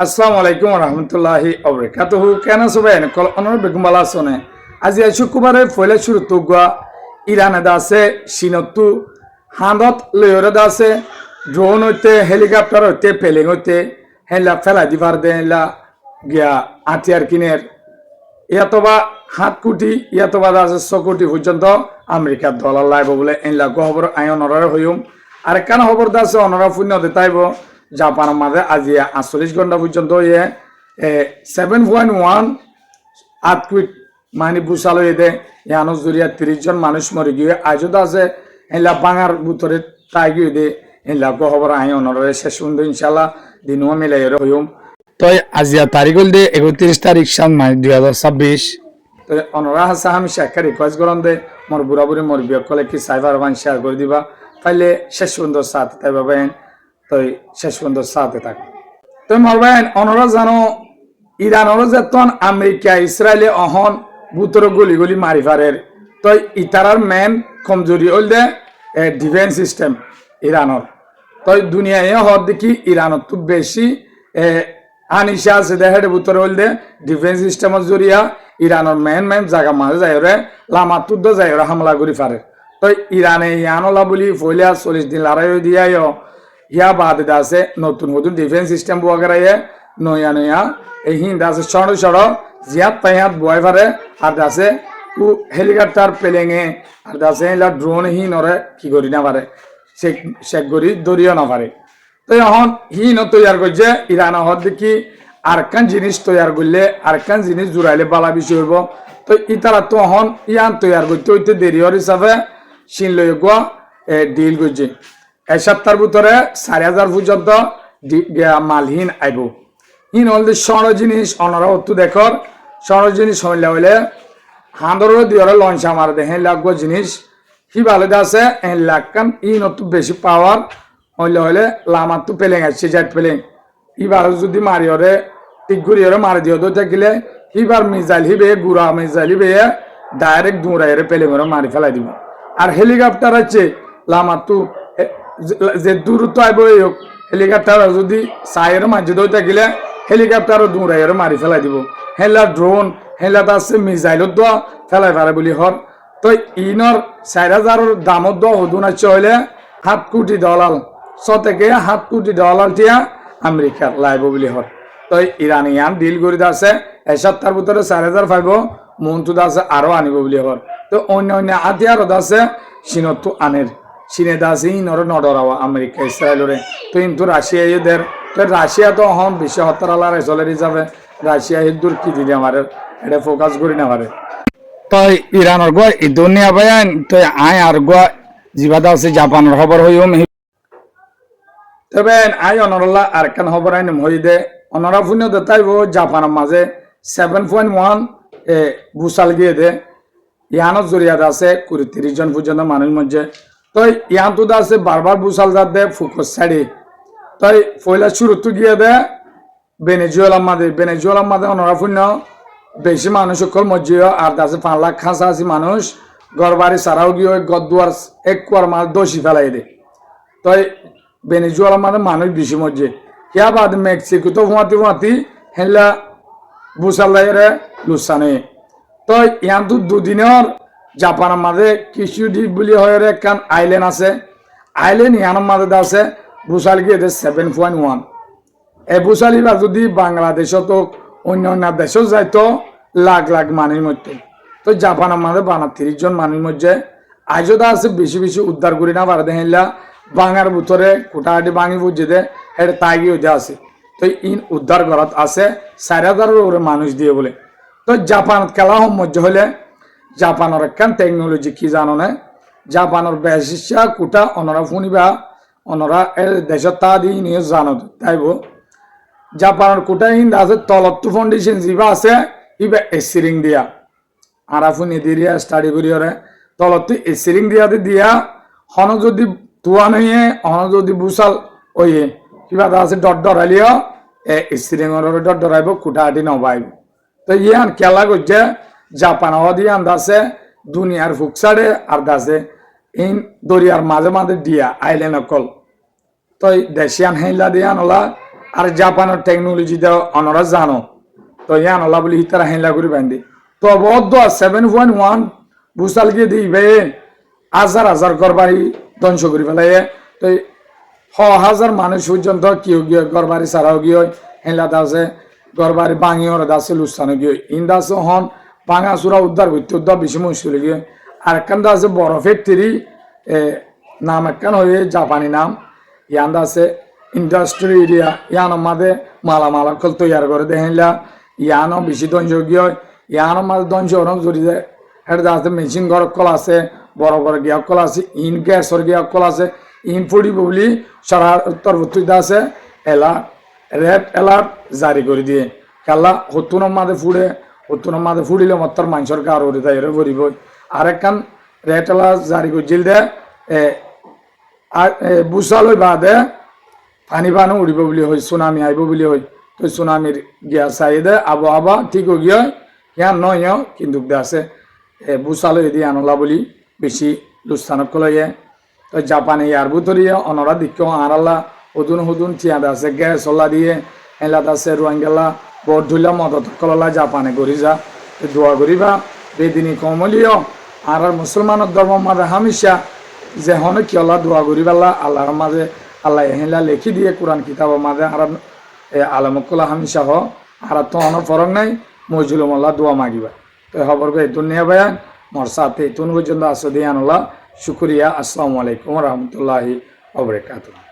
আসসালামু আলাইকুম রহমতুল্লাহি অবরাকাতুহু কেন সবাই কল অনর বেগম বালা সনে আজি শুক্রবারে ফয়লা শুরু তুগা ইরানে দাসে সিনতু হাঁদত লয়রে দাসে ড্রোন হইতে হেলিকপ্টার হইতে প্লেন হইতে হেলা ফেলা দিবার দে হেলা গিয়া আতিয়ার কিনের ইয়াতবা 7 কোটি ইয়াতবা দাসে 6 কোটি পর্যন্ত আমেরিকার ডলার লাইব বলে এনলা খবর আই অনরার হইম আর কেন খবর দাসে অনরা পুণ্য দেতাইব জাপানের মাঝে আজি 48 ঘন্টা পর্যন্ত 7.1 আর্থকুইক মানে বুসাল হয়ে দে ইয়ানো জরিয়া 30 জন মানুষ মরে গিয়ে আজও আছে এলা বাঙার ভিতরে তাই গিয়ে দে এলা খবর আই অনরে শেষ সুন্দর ইনশাল্লাহ দিনও মিলাই হইম তো আজিয়া তারিখ হল দে 31 তারিখ সাল মানে 2026 তো অনরা হাসা আমি শেখার রিকোয়েস্ট করলাম দে মোর বুড়া বুড়ি মোর বিয়কলে কি সাইবার ওয়ান শেয়ার করে দিবা তাইলে শেষ সুন্দর সাথে তাই পাবেন তো শেষ সুন্দর সাথে থাকে তো মরবেন অনরা জানো ইরানের যেতন আমেরিকা ইসরায়েলে অহন বুতর গলি গলি মারি ফারের তো ইতারার মেন কমজোরি হল দে ডিফেন্স সিস্টেম ইরানের তো দুনিয়ায় হওয়ার দেখি ইরানত তো বেশি আনিশা আছে দেহের বুতর হল দে ডিফেন্স সিস্টেমের জরিয়া ইরানের মেন জায়গা মাঝে যায় রে লামাতুদ্দ যায় রে হামলা করি ফারে তো ইরানে ইয়ানলা বলি ফইলা 40 দিন লড়াই দিয়াইও ইয়া বাদ দাসে নতুন নতুন ডিফেন্স সিস্টেম বগারায়ে নয়া এই হিন্দ আছে ছড় ছড় জিয়াত তাইয়াত বয় ফারে আর দাসে ও হেলিকপ্টার পেলেঙে আর দাসে এলা ড্রোন হি নরে কি করি না পারে চেক করি দরিয়া না পারে তো এখন হি ন তৈয়ার করছে ইরান হদ দেখি আরকান জিনিস তৈয়ার করলে আরকান জিনিস জুড়াইলে বালা বেশি হইব তো ইতারা তো এখন ইয়ান তৈয়ার করতে হইতে দেরি হওয়ার হিসাবে চীন লই গোয়া ডিল করছে এক সপ্তাহের ভিতরে 4,000 পর্যন্ত মালহীন আইব হিন হলদি সর জিনিস অনরা হতো দেখর সর জিনিস হইলে হইলে হাঁদর দিওরে লঞ্চ আমার দেখে লাগবো জিনিস হি ভালো আছে লাগান ই নতুন বেশি পাওয়ার হইলে হইলে লামার তো পেলেং আসছে জেট পেলেং ইবার যদি মারিওরে ঠিক ঘুরিওরে মারি দিও তো থাকিলে হিবার মিজাইল হিবে গুড়া মিজাইল হিবে ডাইরেক্ট দৌড়াইরে পেলেঙরে মারি ফেলাই দিব আর হেলিকপ্টার আছে লামার তো যে দূরত্ব আইব হেলিকপ্টার যদি সাইয়ের মাঝে দই থাকিলে হেলিকপ্টারও দৌড়াইয়ের মারি ফেলাই দিব হেলা ড্রোন হেলা আছে মিসাইলত দোয়া ফেলাই পারে বলি হর তো ইনর 4,000 দামত দোয়া হদুন আছে হইলে 7 কোটি ডলার 100 থেকে 7 কোটি ডলার টিয়া আমেরিকার লাইব বলি হর তো ইরানিয়ান ডিল করে আছে এক সপ্তাহের ভিতরে 4,000 পাইব মন্টু আছে আরো আনিব বলি হর তো অন্য আতিয়ারত আছে চীনত আনের চীনে দাসি নর নডরাওয়া আমেরিকা ইসরায়েলরে তো কিন্তু রাশিয়া এদের তো রাশিয়া তো হন বিশ্ব হত্যার রেজলের হিসাবে রাশিয়া দূর কি দিদি আমার এটা ফোকাস করি না পারে তো ইরানের গোয়া এই দুনিয়া বায়ান তো আয় আর গোয়া জিবাদা আছে জাপানের খবর হইম তবে আই অনরলা আর কেন খবর আইন হই দে অনরা ফুন্য দেতাইব জাপানের মাঝে 7.1 বুসাল গিয়ে দে ইয়ানত জরিয়াত আছে 30 জন পর্যন্ত মানুষ মধ্যে তো ইয়ান তো আছে বারবার বুসাল যাত দে ফুকস ছাড়ি তাই পয়লা শুরু তো গিয়ে দে বেনেজুয়েলার মাঝে অনরা ফুন্য বেশি মানুষ সকল মধ্যে আর দাসে 5 লাখ খাঁচা মানুষ ঘর বাড়ি সারাও গিয়ে গদুয়ার এক কুয়ার মাছ দোষী ফেলাই দে তাই বেনেজুয়েলার মাঝে মানুষ বেশি মধ্যে ইয়া বাদ মেক্সিকো তো হুঁয়াতি হেলা বুসালাইরে লুসানে তো ইয়ান তো দুদিনের জাপানের মাঝে কিছু দ্বীপ বলি হয় একখান আইল্যান্ড আছে আইল্যান্ড ইয়ানের মাঝে আছে বুসাল গিয়ে 7.1 এই বুসালিবা যদি বাংলাদেশত অন্য দেশও যাইতো লাখ লাখ মানুষের মধ্যে তো জাপানের মাঝে 30 জন মানুষের মধ্যে আজও আছে বেশি উদ্ধার করি না পারে দেখলা বাঙার ভিতরে কোটাহাটি ভাঙি বুঝে দে এটা তাই গিয়ে আছে তো ইন উদ্ধার করাত আছে 4,000 মানুষ দিয়ে বলে তো জাপানত খেলা মধ্যে হলে জাপানের একখান টেকনোলজি কি জানো না জাপানের বেশিসা কোটা অনরা শুনিবা অনরা দেশের তা দিয়ে নিয়ে জানো তাইব জাপানের কোটা হিন্দ আছে তলত্তু ফাউন্ডেশন যিবা আছে ইবা এসিরিং দিয়া আর ফুনি দিয়া স্টাডি করিওরে তলত্তু এসিরিং দিয়া হন যদি তুয়া নইয়ে হন যদি বুসাল ওইয়ে কিবা আছে ডরাইলিও এসিরিং ডরাইব কোটাহাটি নবাইব তো ইয়ান খেলা করছে জাপান দিয়ে আন্দাছে দুনিয়ার ফুকসাড়ে আর দাসে ইন দরিয়ার মাঝে দিয়া আইল্যান্ড অকল তো দেশিয়ান হেলা দিয়া নলা আর জাপানের টেকনোলজি দেওয়া অনরা জানো তো ইয়ান আল্লাহ বলি হিতারা হেলা করে বান্ধি তো বদ্ধ 7.1 বুসাল গিয়ে দিবে হাজার হাজার ঘর বাড়ি ধ্বংস করে ফেলাই তো হাজার মানুষ পর্যন্ত কেউ গিয়ে ঘর বাড়ি ছাড়াও গিয়ে হেলা দাসে ঘর বাড়ি ভাঙি ওরা দাসে লুস্তানো গিয়ে ইন্দাস হন ভাঙা চূড়া উদ্ধার করতে উদ্ধার বেশি মুশকিল গিয়ে আর একখান আছে বরফের তিরি নাম একখান হয়ে জাপানি নাম ইয়ান আছে ইন্ডাস্ট্রি এরিয়া ইয়ান মাঝে মালামাল কল তৈয়ার করে দেখেনলা ইয়ানো বেশি ধ্বংস গিয়ে ইয়ানো মাঝে ধ্বংস জড়ি যায় এটা আছে মেশিন ঘর কল আছে বড় বড় গিয়া কল আছে ইন গ্যাসর গিয়া কল আছে ইন ফুড়িব বলি সারা তরবত্রিত আছে রেড অ্যালার্ট জারি করে দিয়ে খেলা হতুনের মাঝে ফুড়িলে মত্তর মানুষের কার উড়ে তাই ভরিব আর একখান রেড অ্যালার্ট জারি করছিল দে বুসালই বাদে পানি পানো উড়িব বলি হয় সুনামি আইব বলি হয় তো সুনামির গিয়া চাই দে আবহাওয়া ঠিক হয়ে গিয়ে ইয়ান নয় কিন্তু দে আছে বুসালই দিয়ে আনলা বলি বেশি লুস্থানক লইয়ে তো জাপানে ইয়ার ভিতরিয়ে অনরা দিক আরাল্লা হুদুন থিয়াদ আছে গ্যাস হল্লা দিয়ে এলাদ আছে রোয়াঙ্গেলা বট ধুলা মদত কললা জাপানে করি যা দোয়া করিবা বেদিনী কমলিও আর মুসলমানের ধর্ম মাঝে হামিশা যে হনে কি আল্লাহ দোয়া করিবাল্লা আল্লাহর মাঝে আল্লাহ এহেলা লেখি দিয়ে কোরআন কিতাবের মাঝে আর আলমকলা হামিশা হ আর তো অন ফরক নাই মজুলুম আল্লাহ দোয়া মাগিবা তো খবর এই দুনিয়া বায়ান মোর সাথে তুন পর্যন্ত আসো দিয়ে আনলা শুক্রিয়া আসসালামু আলাইকুম রহমতুল্লাহি ওয়া বারাকাতুহু